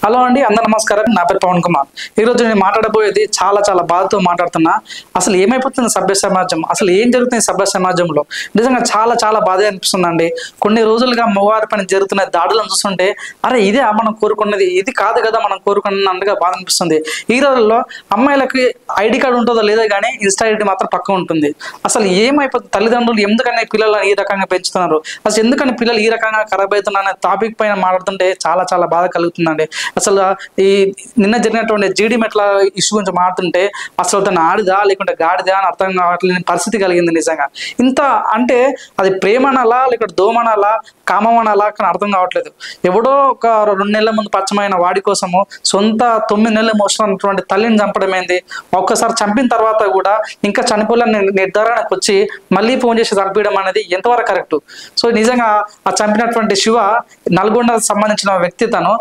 Hello అండి, అందరూ నమస్కారం. నా పేరు పవన్ కుమార్. ఈరోజు నేను మాట్లాడబోయేది చాలా బాధతో మాట్లాడుతున్నా. అసలు ఏమైపోతుంది సభ్య సమాజం, అసలు ఏం జరుగుతుంది సభ్య సమాజంలో? నిజంగా చాలా బాధ అనిపిస్తుందండి. కొన్ని రోజులుగా మగవారి పైన జరుగుతున్న దాడులను చూస్తుంటే అరే ఇదే మనం కోరుకున్నది, ఇది కాదు కదా మనం కోరుకున్నట్టుగా బాధ అనిపిస్తుంది. ఈ రోజుల్లో అమ్మాయిలకి ఐడి కార్డు ఉంటుందో లేదో కానీ ఇన్స్టా ఐడి మాత్రం పక్క ఉంటుంది. అసలు ఏమైపోతుంది? తల్లిదండ్రులు ఎందుకని పిల్లలను ఈ రకంగా పెంచుతున్నారు, అసలు ఎందుకని పిల్లలు ఈ రకంగా ఖరాబ్ అవుతున్నారు అనే టాపిక్ పైన మాట్లాడుతుంటే చాలా బాధ కలుగుతుందండి. అసలు ఈ నిన్న జరిగినటువంటి జీడి మెట్ల ఇష్యూ గురించి మాట్లాడుతుంటే అసలు తను ఆడిదా లేకుంటే గాడిదా అని అర్థం కావట్లేని పరిస్థితి కలిగింది. నిజంగా ఇంత అంటే అది ప్రేమనాలా లేకుంటే దోమనాలా కామమనాలా కానీ అర్థం కావట్లేదు. ఎవడో ఒక 2 నెలల ముందు పచ్చమైన వాడి కోసము సొంత 9 నెలలు మోసినటువంటి తల్లిని చంపడం ఏంది? ఒక్కసారి చంపిన తర్వాత కూడా ఇంకా చనిపోలేని నిర్ధారణకు వచ్చి మళ్ళీ ఫోన్ చేసి చంపడం అనేది ఎంతవరకు కరెక్ట్? సో నిజంగా ఆ చంపినటువంటి శివ నల్గొండకు సంబంధించిన వ్యక్తి. తను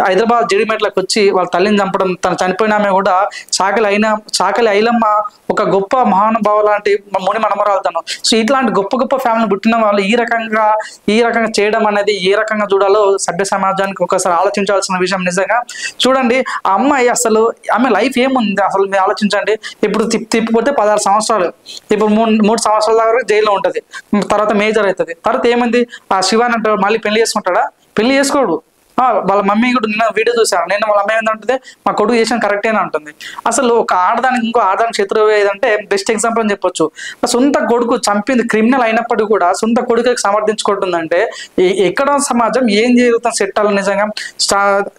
హైదరాబాద్ జీడిమెట్లకు వచ్చి వాళ్ళ తల్లిని చంపడం, తను చనిపోయినామే కూడా చాకలి ఐలమ్మ ఒక గొప్ప మహానుభావ లాంటి ముని మనమరాలు తను. సో ఇట్లాంటి గొప్ప ఫ్యామిలీ పుట్టిన వాళ్ళు ఈ రకంగా చేయడం అనేది ఏ రకంగా చూడాలో సభ్య సమాజానికి ఒకసారి ఆలోచించాల్సిన విషయం. నిజంగా చూడండి, ఆ అమ్మాయి అసలు ఆమె లైఫ్ ఏముంది అసలు మీరు ఆలోచించండి. ఇప్పుడు తిప్పిపోతే 16 సంవత్సరాలు, ఇప్పుడు 3 సంవత్సరాల దాకా జైల్లో ఉంటుంది, తర్వాత మేజర్ అవుతుంది. తర్వాత ఏమైంది? ఆ శివాని అంటే మళ్ళీ పెళ్లి చేసుకుంటాడా? పెళ్లి చేసుకోడు. వాళ్ళ మమ్మీ కూడా నిన్న వీడియో చూసాను. నేను వాళ్ళ అమ్మాయి ఏంటంటే మా కొడుకు చేసిన కరెక్టేనా అంటుంది. అసలు ఒక ఆడదానికి ఇంకో ఆడదానికి శత్రువు ఏదంటే బెస్ట్ ఎగ్జాంపుల్ అని చెప్పొచ్చు. సొంత కొడుకు చంపింది క్రిమినల్ అయినప్పటికీ కూడా సొంత కొడుకుకి సమర్థించుకుంటుందంటే ఎక్కడ సమాజం ఏం జరుగుతుంది సెట్టాలి? నిజంగా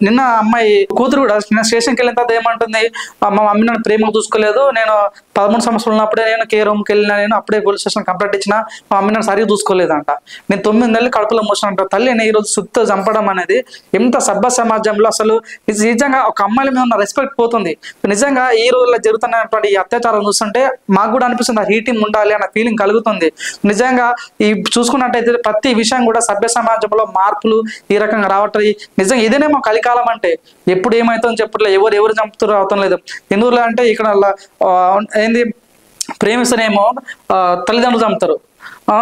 నిన్న అమ్మాయి కూతురు కూడా నిన్న స్టేషన్కి వెళ్ళిన తర్వాత ఏమంటుంది, మా మమ్మీ నన్ను ప్రేమకు చూసుకోలేదు, నేను 13 సంవత్సరాలు ఉన్నప్పుడే నేను కేర్ హోమ్కి వెళ్ళినా, నేను అప్పుడే పోలీస్ స్టేషన్ కంప్లైంట్ ఇచ్చిన, మా మమ్మీ నన్ను సరిగ్గా చూసుకోలేదంట, నేను 9 నెలలు కడుపులో మోసినంట. తల్లిని ఈరోజు సుత్తో చంపడం అనేది ఎంత సభ్య సమాజంలో అసలు నిజంగా ఒక అమ్మాయిల మీద ఉన్న రెస్పెక్ట్ పోతుంది. నిజంగా ఈ రోజుల్లో జరుగుతున్నటువంటి ఈ అత్యాచారం చూస్తుంటే మాకు కూడా అనిపిస్తుంది ఆ హీటింగ్ ఉండాలి అన్న ఫీలింగ్ కలుగుతుంది. నిజంగా ఈ చూసుకున్నట్టయితే ప్రతి విషయం కూడా సభ్య సమాజంలో మార్పులు ఈ రకంగా రావటం నిజంగా ఇదేనేమో కలికాలం అంటే. ఎప్పుడు ఏమవుతుందో చెప్పట్లేదు, ఎవరు చంపుతారో అవతం లేదు. ఎందులో అంటే ఇక్కడ ఏంది, ప్రేమిస్తేనేమో తల్లిదండ్రులు చంపుతారు,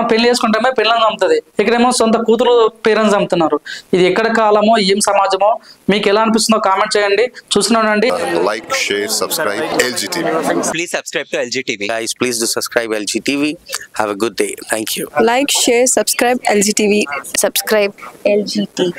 పెళ్లి చేసుకుంటేమో పిల్లలు చంపుతుంది, ఇక్కడేమో సొంత కూతురు పేరెంట్స్ చంపుతున్నారు. ఇది ఎక్కడ కాలమో ఏం సమాజమో మీకు ఎలా అనిపిస్తుందో కామెంట్ చేయండి. చూస్తున్నానండి. Like, share, subscribe LGTV. Please subscribe to LGTV. Guys, please do subscribe LGTV. Have a good day. Thank you. Like, share, subscribe LGTV. Subscribe LGTV.